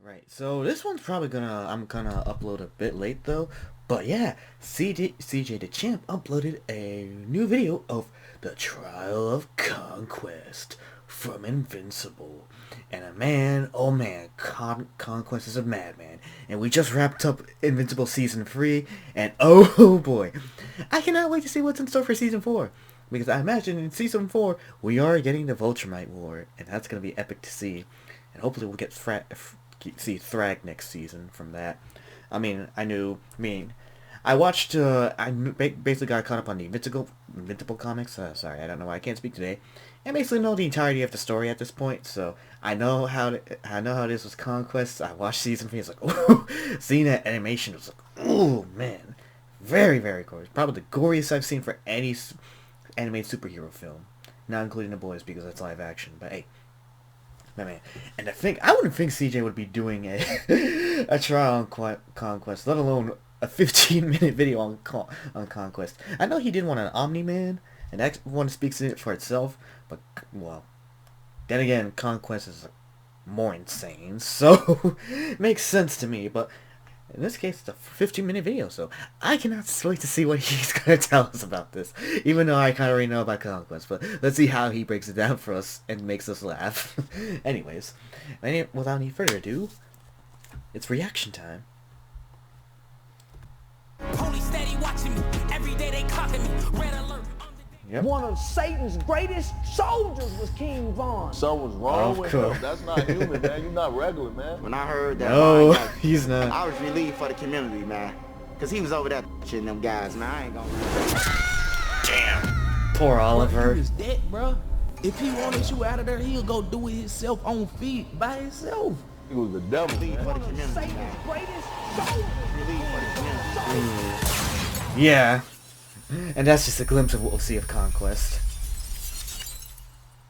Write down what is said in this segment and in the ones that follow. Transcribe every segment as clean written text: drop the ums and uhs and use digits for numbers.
Right, so this one's probably I'm gonna upload a bit late though, but yeah, CJ the Champ uploaded a new video of the trial of Conquest from Invincible. And oh man, Conquest is a madman. And we just wrapped up Invincible Season 3, and oh boy, I cannot wait to see what's in store for Season 4. Because I imagine in Season 4, we are getting the Viltrumite War, and that's gonna be epic to see. And hopefully we'll get see Thrag next season from that. I watched, I basically got caught up on the Invincible comics. Sorry, I don't know why I can't speak today. I basically know the entirety of the story at this point, so I know how this was Conquest. I watched season 3. It's like, ooh, seeing that animation was like, ooh man, very very gory. Probably the goriest I've seen for any animated superhero film, not including The Boys because that's live action. But hey. My man. And I wouldn't think CJ would be doing a trial on Conquest, let alone a 15-minute video on Conquest. I know he did one on Omni-Man, and that one speaks for itself, but, well, then again, Conquest is more insane, so makes sense to me, but in this case, it's a 15-minute video, so I cannot wait to see what he's going to tell us about this. Even though I kind of already know about Conquest, but let's see how he breaks it down for us and makes us laugh. Anyways, without any further ado, it's reaction time. Police steady watching me. Every day they clocking me. Red alert. Yep. One of Satan's greatest soldiers was King Von. Something's wrong with him. That's not human, man. You're not regular, man. When I heard that, no, he's not. I was relieved for the community, man. Because he was over there shitting them guys, man. I ain't gonna lie. Damn. Poor Oliver. He was dead, bro. If he wanted you out of there, he'll go do it himself on feet by himself. He was the devil, Relieved man. for the community, Satan's man. greatest soldiers. Relieved for the community. Yeah. And that's just a glimpse of what we'll see of Conquest.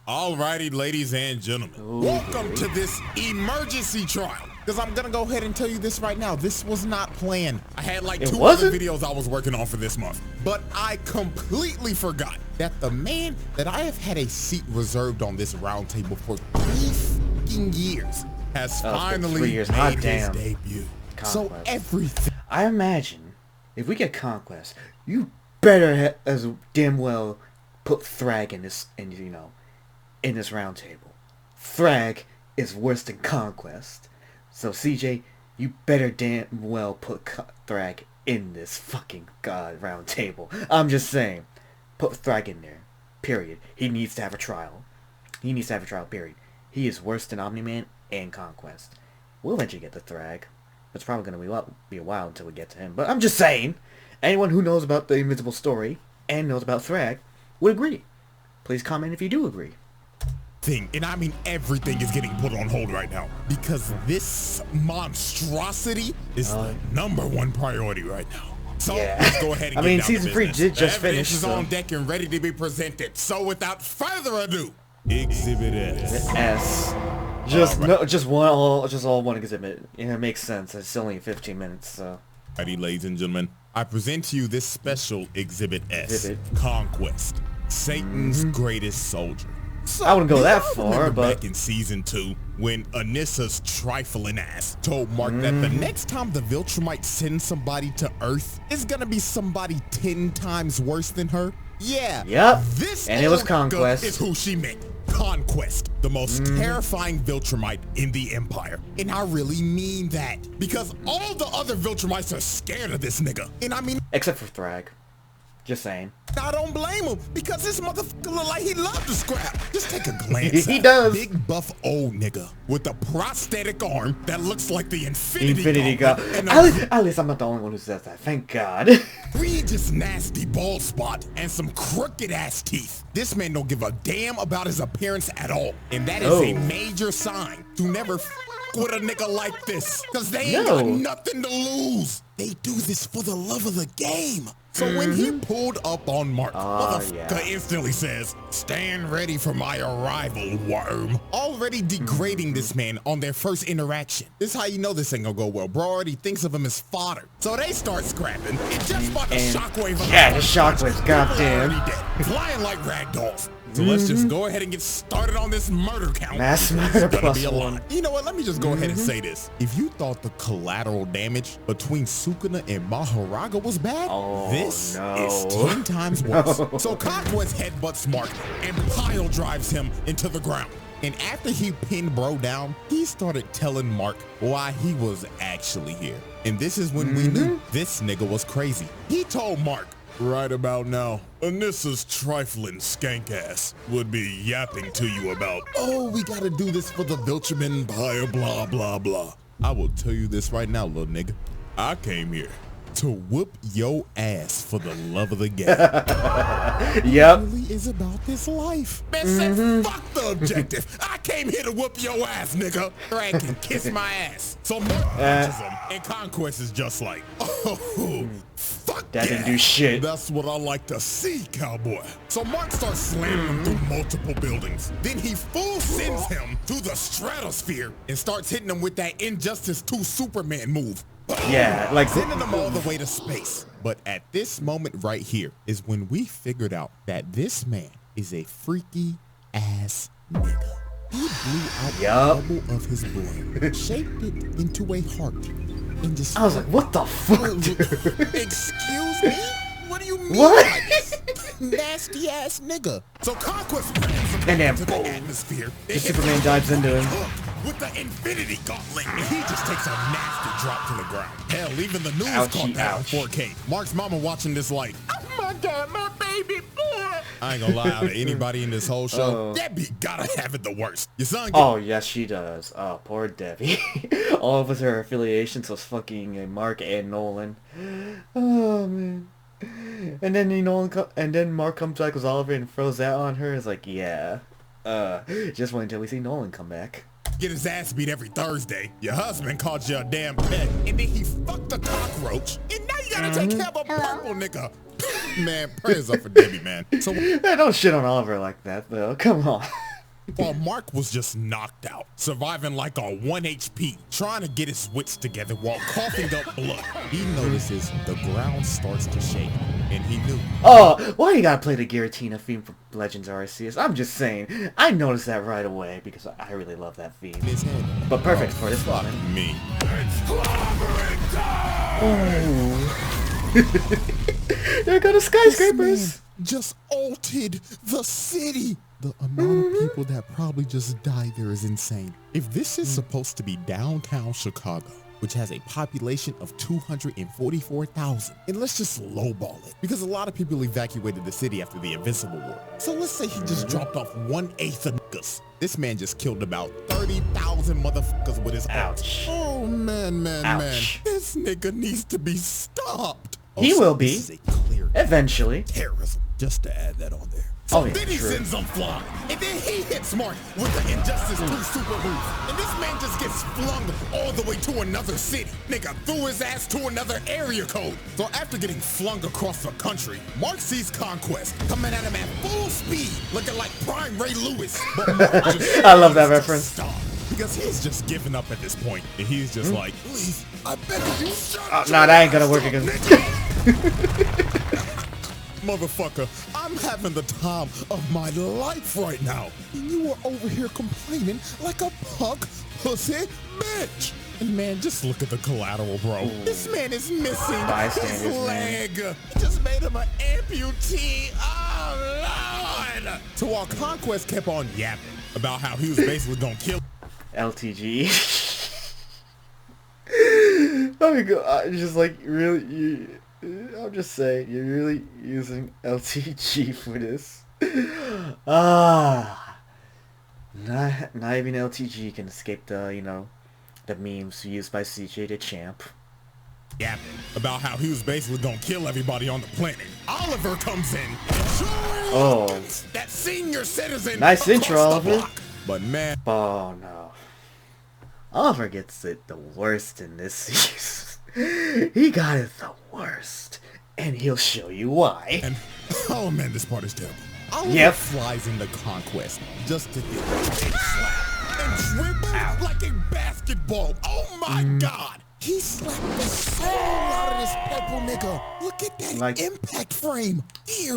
Alrighty, ladies and gentlemen, welcome to this emergency trial. Because I'm gonna go ahead and tell you this right now. This was not planned. I had like two other videos I was working on for this month, but I completely forgot that the man that I have had a seat reserved on this round table for 3 fucking years has finally made his debut. Conquest. So everything. I imagine if we get Conquest, you better as damn well put Thrag in this, in this round table. Thrag is worse than Conquest. So CJ, you better damn well put Thrag in this fucking round table. I'm just saying, put Thrag in there. Period. He needs to have a trial. He needs to have a trial. Period. He is worse than Omni-Man and Conquest. We'll eventually get to Thrag. It's probably gonna be a while until we get to him. But I'm just saying. Anyone who knows about the Invincible story and knows about Thrag would agree. Please comment if you do agree. And I mean everything is getting put on hold right now because this monstrosity is the #1 priority right now. So let's go ahead and get down season to 3 business. did just the finish. Is on deck and ready to be presented. So without further ado, Exhibit S. Just all one exhibit. Yeah, it makes sense. It's only 15 minutes, so. Alrighty, ladies and gentlemen, I present to you this special Exhibit S, Conquest, Satan's greatest soldier. So, I wouldn't go that far, but back in season 2, when Anissa's trifling ass told Mark that the next time the Viltrumite sends somebody to Earth, is gonna be somebody 10 times worse than her. Yeah. Yep. This and it was Conquest. Is who she meant. Conquest, the most terrifying Viltrumite in the Empire. And I really mean that. Because all the other Viltrumites are scared of this nigga. And I mean... except for Thrag. Just saying. I don't blame him, because this motherfucker look like he loved to scrap. Just take a glance He at does. Big buff old nigga with a prosthetic arm that looks like the Infinity God. At least I'm not the only one who says that. Thank God. Egregious nasty bald spot and some crooked ass teeth. This man don't give a damn about his appearance at all. And that is a major sign to never with a nigga like this. Cause they ain't got nothing to lose. They do this for the love of the game. So when he pulled up on Mark, motherfucker instantly says, "Stand ready for my arrival, worm." Already degrading this man on their first interaction. This is how you know this ain't gonna go well. Bro already thinks of him as fodder. So they start scrapping. And just about the shockwave of the shockwaves, goddamn. Flying like rag dolls. So let's just go ahead and get started on this murder count. Mass because murder it's gonna plus be a one. lot. You know what? Let me just go ahead and say this. If you thought the collateral damage between Sukuna and Mahoraga was bad, this is 10 times worse. So Conquest headbutts Mark and pile drives him into the ground. And after he pinned bro down, he started telling Mark why he was actually here. And this is when we knew this nigga was crazy. He told Mark, right about now, Anissa's trifling skank ass would be yapping to you about, oh, we gotta do this for the Vilcherman buyer, blah, blah, blah. I will tell you this right now, little nigga. I came here to whoop your ass for the love of the game. Yep. It really is about this life. Man said, fuck the objective. I came here to whoop your ass, nigga. Drag and kiss my ass. So Mark punches him, and Conquest is just like, oh, fuck That yeah. didn't do shit. That's what I like to see, cowboy. So Mark starts slamming him through multiple buildings. Then he full sends him through the stratosphere and starts hitting him with that Injustice 2 Superman move. Yeah, like Sending them all the way to space. But at this moment right here is when we figured out that this man is a freaky ass nigga. He blew out the bubble of his blood, shaped it into a heart, and just I was like, what the fuck, dude? Excuse me? What do you mean What? by this nasty ass nigga? So Conquest grabs him And then into boom. the atmosphere. The Superman dives into him. With the Infinity Gauntlet, and he just takes a nasty drop to the ground. Hell, even the news Ouchie, caught that on ouch. 4K. Mark's mama watching this like, oh my God, my baby boy. I ain't gonna lie, out of anybody in this whole show, Debbie gotta have it the worst. Your son get Oh, yes, she does. Oh, poor Debbie. All of her affiliations was fucking Mark and Nolan. Oh, man. And then Mark comes back with Oliver and throws that on her. It's like, yeah. Just wait until we see Nolan come back. get his ass beat every Thursday. Your husband called you a damn pet, and then he fucked a cockroach, and now you gotta take care of a purple nigga. Man, prayers up for Debbie, man. So Hey, don't shit on Oliver like that, though. Come on. while Mark was just knocked out, surviving like on 1 HP, trying to get his wits together while coughing up blood, he notices the ground starts to shake, and he knew. Oh, why you gotta play the Giratina theme from Legends Arceus? I'm just saying. I noticed that right away because I really love that theme. In his head, But perfect for this fuck one. me. There go the skyscrapers. Just altered the city. The amount of people that probably just died there is insane. If this is supposed to be downtown Chicago, which has a population of 244,000, and let's just lowball it, because a lot of people evacuated the city after the Invincible War. So let's say he just dropped off 1/8 of niggas. This man just killed about 30,000 motherfuckers with his ult. Ouch. Oh man, Ouch. this nigga needs to be stopped. He so will be. This is a clear Eventually. terrorism, just to add that on there. So Oh, yeah, then he true. sends them flying, and then he hits Mark with the Injustice 2 super move, and this man just gets flung all the way to another city. Nigga threw his ass to another area code. So after getting flung across the country, Mark sees Conquest coming at him at full speed, looking like Prime Ray Lewis. But Mark just I love that refuses to reference. stop, because he's just giving up at this point, and he's just like, please, I beg you, shut up. Nah, that ain't gonna work against Motherfucker, I'm having the time of my life right now. And you are over here complaining like a punk pussy bitch. And man, just look at the collateral, bro. This man is missing Bystanders, his man. leg. He just made him an amputee. Oh, Lord. So while Conquest kept on yapping about how he was basically gonna kill LTG. Oh my god, just like really, I'm just saying, you're really using LTG for this. Not even LTG can escape the, the memes used by CJ the Champ. yapping about how he was basically gonna kill everybody on the planet. Oliver comes in and joins that senior citizen. Nice intro, across the Oliver. block. But man, Oh no. Oliver gets it the worst in this season. He got it the worst. And he'll show you why. and oh man, this part is terrible. Oliver Yep. flies into Conquest just to get a big slap and dribble like a basketball. Oh my god. He slapped the soul out of this purple nigga. Look at that Like- impact frame. Dear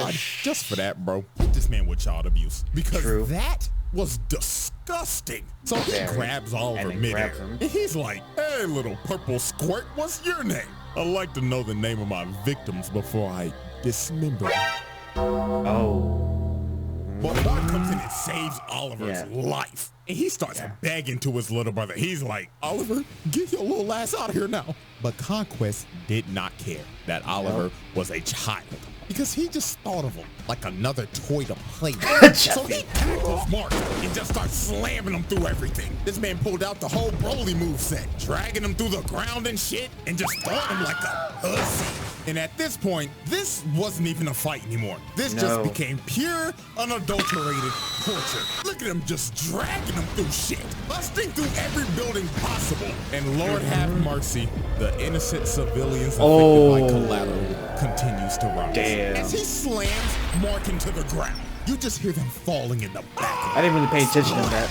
God. Just for that, bro. Hit the this man with child abuse because True. that was disgusting. So he Very. grabs Oliver And then midair, grabs him. and he's like, "Hey, little purple squirt, what's your name? I'd like to know the name of my victims before I dismember them." Oh. But Mark comes in and saves Oliver's Yeah. life. And he starts begging to his little brother. He's like, "Oliver, get your little ass out of here now." But Conquest did not care that Oliver was a child, because he just thought of him like another toy to play with. So he tackles Mark and just starts slamming him through everything. This man pulled out the whole Broly moveset, dragging him through the ground and shit, and just throwing him like a pussy. And at this point, this wasn't even a fight anymore. This just became pure, unadulterated torture. Look at him just dragging him through shit, busting through every building possible. And Lord have mercy, the innocent civilians affected by collateral continues to rise. Damn. As he slams Mark into the ground, you just hear them falling in the back. I didn't really pay attention to that.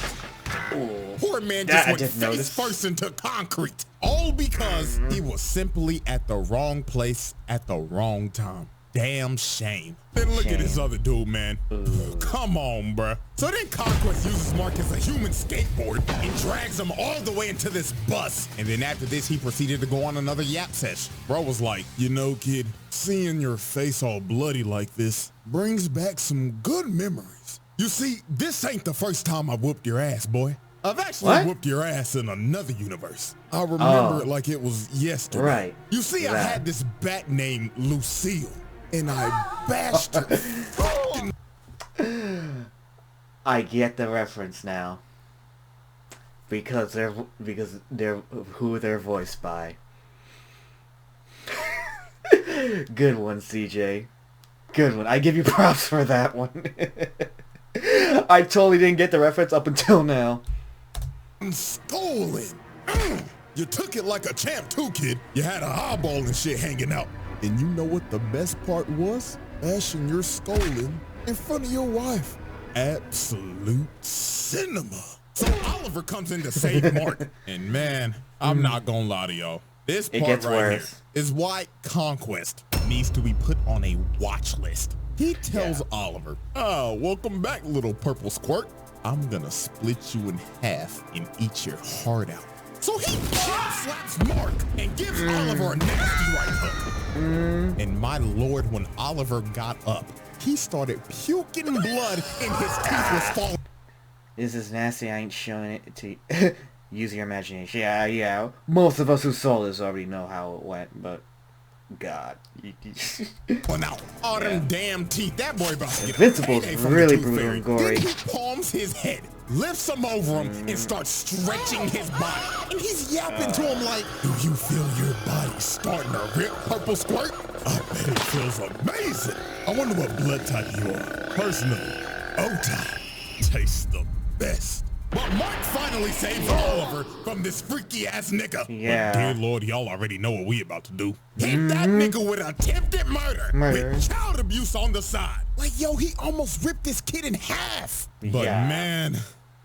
Poor man That just I went didn't face notice. first into concrete. All because he was simply at the wrong place at the wrong time. Damn shame. Then look at this other dude, man. Come on, bruh. So then Conquest uses Mark as a human skateboard and drags him all the way into this bus. And then after this, he proceeded to go on another yap session. Bro was like, "You know, kid, seeing your face all bloody like this brings back some good memories. You see, this ain't the first time I whooped your ass, boy. I've actually whooped your ass in another universe. I remember it like it was yesterday. Right. You see, I had this bat named Lucille, and I bashed her fucking." I get the reference now. Because they're who they're voiced by. Good one, CJ. Good one. I give you props for that one. I totally didn't get the reference up until now. Stolen. You took it like a champ too, kid. You had a eyeball and shit hanging out. And you know what the best part was? Bashing your skull in front of your wife. Absolute cinema. So Oliver comes in to save Mark. And man, I'm not gonna lie to y'all. This part gets right worse. here is why Conquest needs to be put on a watch list. He tells Oliver, "Oh, welcome back, little purple squirt. I'm gonna split you in half and eat your heart out." So he slaps Mark and gives Oliver a nasty right hook. And my lord, when Oliver got up, he started puking blood and his teeth was falling. This is nasty. I ain't showing it to you. Use your imagination. Yeah. Most of us who saw this already know how it went, but God. Well, now, all them damn teeth. That boy about to get Invincible's a payday from really the Tooth brutal Fairy. and gory. Then he palms his head, lifts him over him, and starts stretching his body. And he's yapping to him like, "Do you feel your body starting to rip, purple squirt? I bet it feels amazing. I wonder what blood type you are. Personally, O-type tastes the best." But Mark finally saves Oliver from this freaky ass nigga. Yeah. But dear Lord, y'all already know what we about to do. Hit that nigga with attempted murder. With child abuse on the side. Like, yo, he almost ripped this kid in half. But man,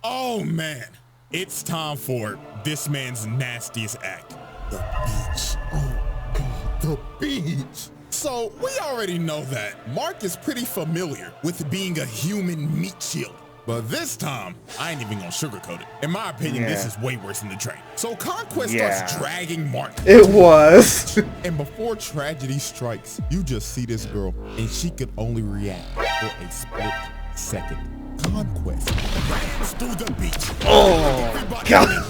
oh man, it's time for this man's nastiest act. The beach. Oh God, the beach. So we already know that Mark is pretty familiar with being a human meat shield. But this time, I ain't even gonna sugarcoat it. In my opinion, this is way worse than the train. So Conquest starts dragging Mark. It was. And before tragedy strikes, you just see this girl, and she could only react for a split second. Conquest rams through the beach. Oh, God.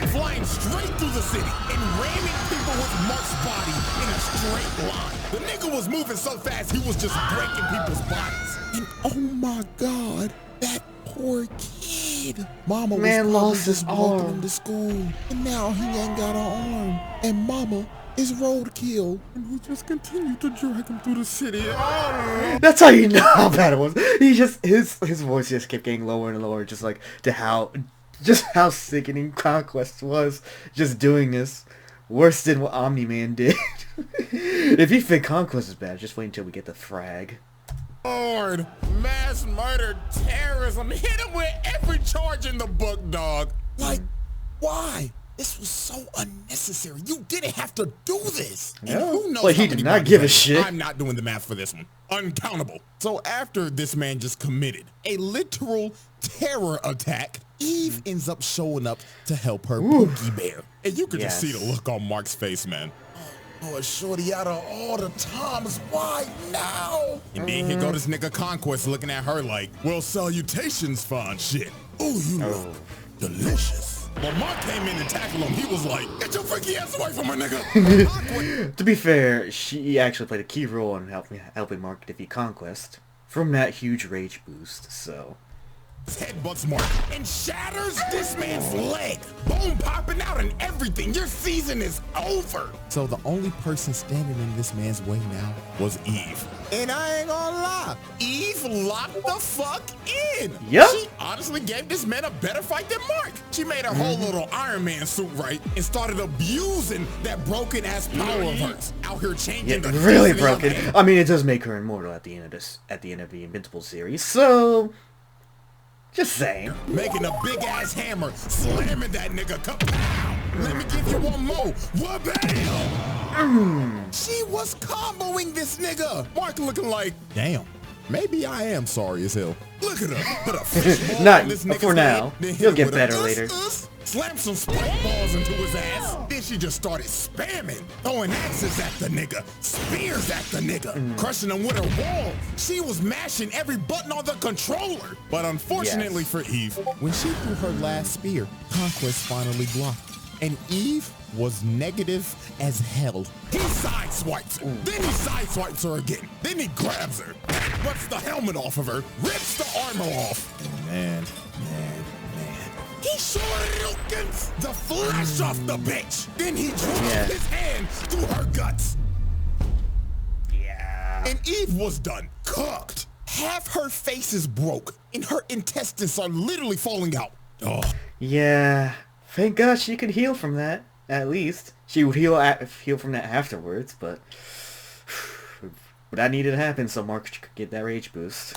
Flying straight through the city and ramming people with Mark's body in a straight line. The nigga was moving so fast, he was just breaking people's bodies. And oh my God, that poor kid. Mama Man was lost his just walking arm him to school, and now he ain't got an arm. And Mama is roadkill, and we just continue to drag him through the city. That's how you know how bad it was. He just his voice just kept getting lower and lower, just like to how sickening Conquest was. Just doing this worse than what Omni-Man did. If you think Conquest is bad, just wait until we get the frag. Lord, mass murder, terrorism, hit him with every charge in the book, dog. Like, why? This was so unnecessary. You didn't have to do this. No, And who knows but he how did many not bodies give a that is. shit. I'm not doing the math for this one. Uncountable. So after this man just committed a literal terror attack, Eve ends up showing up to help her Pookie Bear. And you could just see the look on Mark's face, man. Oh, shorty, out of all the times, why now? And then here go this nigga Conquest looking at her like, well, salutations, fine shit. Oh, you look delicious. But Mark came in and tackled him. He was like, get your freaky ass away from her, nigga. To be fair, she actually played a key role in helping Mark defeat Conquest from that huge rage boost, so... Headbutts Mark and shatters this man's leg. Bone popping out and everything. Your season is over. So the only person standing in this man's way now was Eve. And I ain't gonna lie, Eve locked the fuck in. Yep. She honestly gave this man a better fight than Mark. She made her whole little Iron Man suit right and started abusing that broken ass power of hers. Out here changing the really destiny of broken. man. I mean, it does make her immortal at the end of the Invincible series, so... Just saying. Making a big ass hammer, slamming that nigga. Kapow! Let me give you one more. Wha-bam! She was comboing this nigga. Mark looking like, damn, maybe I am sorry as hell. Look at her. Put a fishbowl Not on this nigga's for now. head, then hit He'll him get with a better later. Slam some spike balls into his ass. Then she just started spamming, throwing axes at the nigga, spears at the nigga, crushing him with her wall. She was mashing every button on the controller. But unfortunately for Eve, when she threw her last spear, Conquest finally blocked. And Eve was negative as hell. He sideswipes her, then he sideswipes her again, then he grabs her, rips the helmet off of her, rips the armor off. Man. He shortens the flesh off the bitch. Then he draws his hand through her guts. Yeah. And Eve was done, cooked. Half her face is broke, and her intestines are literally falling out. Oh. Yeah. Thank God she could heal from that, at least. She would heal from that afterwards, but... that needed to happen so Mark could get that rage boost.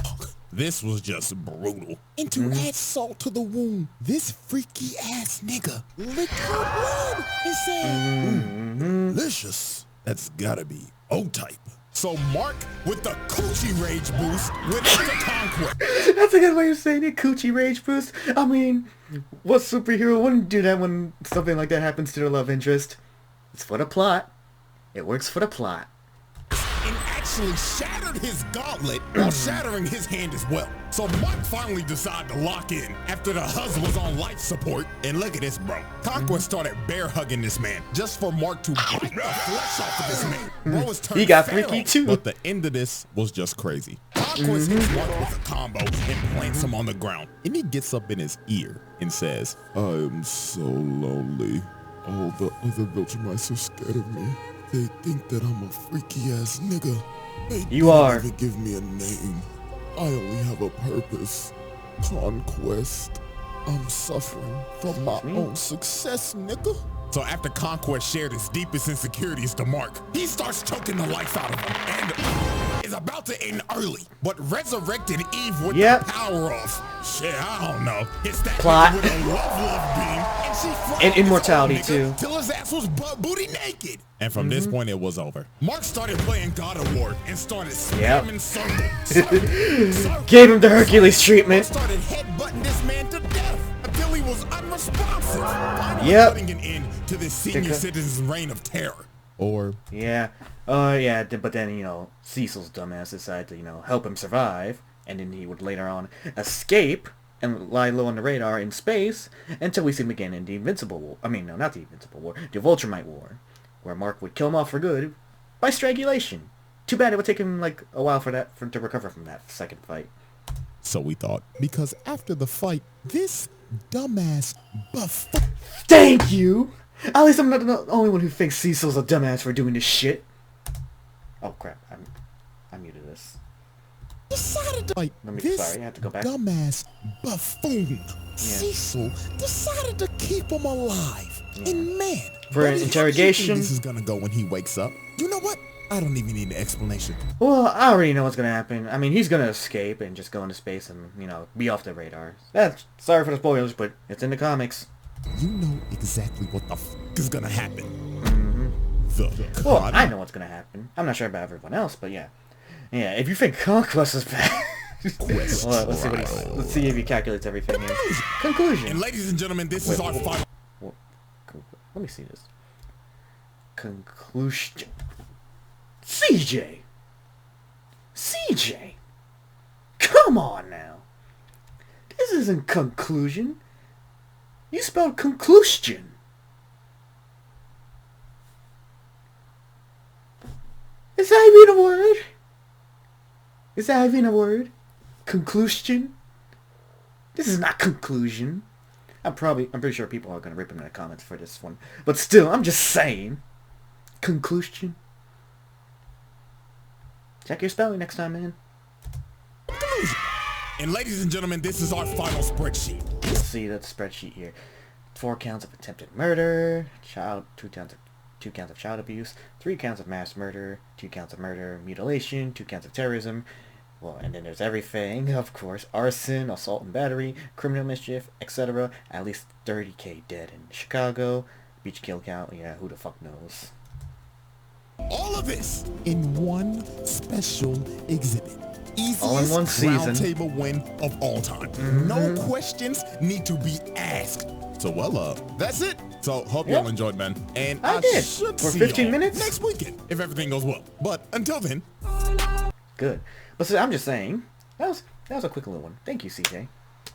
This was just brutal. And to add salt to the wound, this freaky ass nigga licked her blood and said, delicious. That's gotta be O-type. So Mark, with the coochie rage boost, went into Conquest. That's a good way of saying it, coochie rage boost. I mean, what superhero wouldn't do that when something like that happens to their love interest? It's for the plot. It works for the plot. And actually shattered his gauntlet while shattering his hand as well. So Mark finally decided to lock in after the husband was on life support. And look at this, bro. Conquest started bear hugging this man just for Mark to bite the flesh off of this man. Bro was turned He got feral. freaky too. But the end of this was just crazy. Conquest hits Mark with a combo and plants him on the ground. And he gets up in his ear and says, I am so lonely. All the other Viltrumites are scared of me. They think that I'm a freaky ass nigga. They You are. even give me a name. I only have a purpose. Conquest. I'm suffering from my own success, nigga. So after Conquest shared his deepest insecurities to Mark, he starts choking the life out of him and is about to end early, but resurrected Eve with the power of, shit, I don't know, hits that Plot. with a love beam, and she And fried immortality, this old nigga too. till his ass was butt booty naked. And from this point, it was over. Mark started playing God of War and started spamming circle. Gave him the Hercules treatment. Started headbutting this man to death until he was unresponsive. Finally putting an end to this senior citizen's reign of terror. Or yeah, but then, you know, Cecil's dumbass decided to, you know, help him survive, and then he would later on escape and lie low on the radar in space until we see him again in the Invincible War. I mean, no, not the Invincible War, the Viltrumite War, where Mark would kill him off for good by strangulation. Too bad it would take him, like, a while for to recover from that second fight. so we thought, because after the fight, this dumbass buffoon. Thank you! At least I'm not the only one who thinks Cecil's a dumbass for doing this shit. Oh crap, I muted this. Decided to fight sorry, I have to go back. Dumbass buffoon. Cecil decided to keep him alive. And man, For an buddy, how do you interrogation? think this is gonna go when he wakes up. You know what? I don't even need an explanation. Well, I already know what's gonna happen. I mean, he's gonna escape and just go into space and, you know, be off the radar. Sorry for the spoilers, but it's in the comics. You know exactly what the is gonna happen. Well, I know what's gonna happen. I'm not sure about everyone else, but yeah. Yeah, if you think Conquest is bad... well, let's see if he calculates everything here. Conclusion. And ladies and gentlemen, this is our final... Let me see this. Conclusion. CJ! CJ! Come on now! This isn't conclusion. You spelled conclusion. Is that even a word? Is that even a word? Conclusion? This is not conclusion. I'm pretty sure people are gonna rip him in the comments for this one. But still, I'm just saying. Conclusion. Check your spelling next time, man. And ladies and gentlemen, this is our final spreadsheet. Let's see that spreadsheet here. 4 counts of attempted murder, 2 counts of child abuse, 3 counts of mass murder, 2 counts of murder, mutilation, 2 counts of terrorism. Well, and then there's everything, of course. Arson, assault and battery, criminal mischief, etc. At least 30k dead in Chicago. Beach kill count, yeah, who the fuck knows. All of this in one special exhibit. Easiest all in one season. Round table win of all time. No questions need to be asked. So that's it. So hope y'all enjoyed, man. And I did. should For see 15 minutes? next weekend if everything goes well. But until then, good. But so I'm just saying that was a quick little one. Thank you, CJ.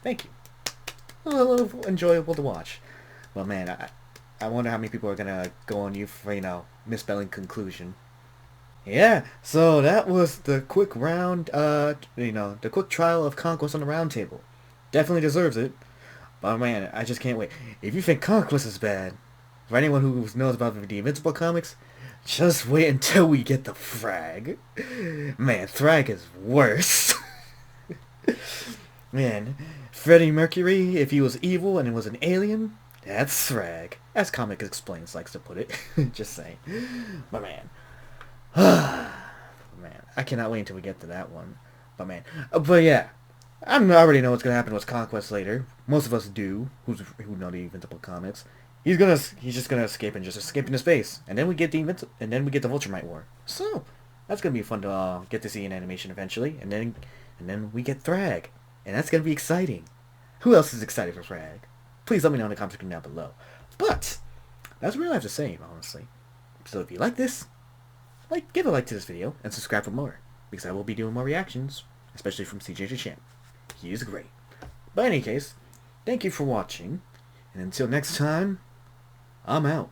Thank you. A little enjoyable to watch. But man, I wonder how many people are gonna go on you for misspelling conclusion. Yeah, so that was the quick round, the quick trial of Conquest on the round table. Definitely deserves it. But man, I just can't wait. If you think Conquest is bad, for anyone who knows about the Invincible comics, just wait until we get the Frag. Man, Thrag is worse. Man, Freddie Mercury, if he was evil and it was an alien, that's Thrag. As Comic Explains likes to put it. Just saying. But man. Man, I cannot wait until we get to that one. But man. But yeah. I already know what's gonna happen with Conquest later. Most of us do, who know the Invincible comics. He's just gonna escape and just escape into space, and then we get the Vulturemite War. So that's gonna be fun to get to see in animation eventually, and then we get Thrag, and that's gonna be exciting. Who else is excited for Thrag? Please let me know in the comments section down below. But that's what I have to say, honestly. So if you like this, give a like to this video and subscribe for more, because I will be doing more reactions, especially from CJ the Champ. He is great. But in any case, thank you for watching, and until next time, I'm out.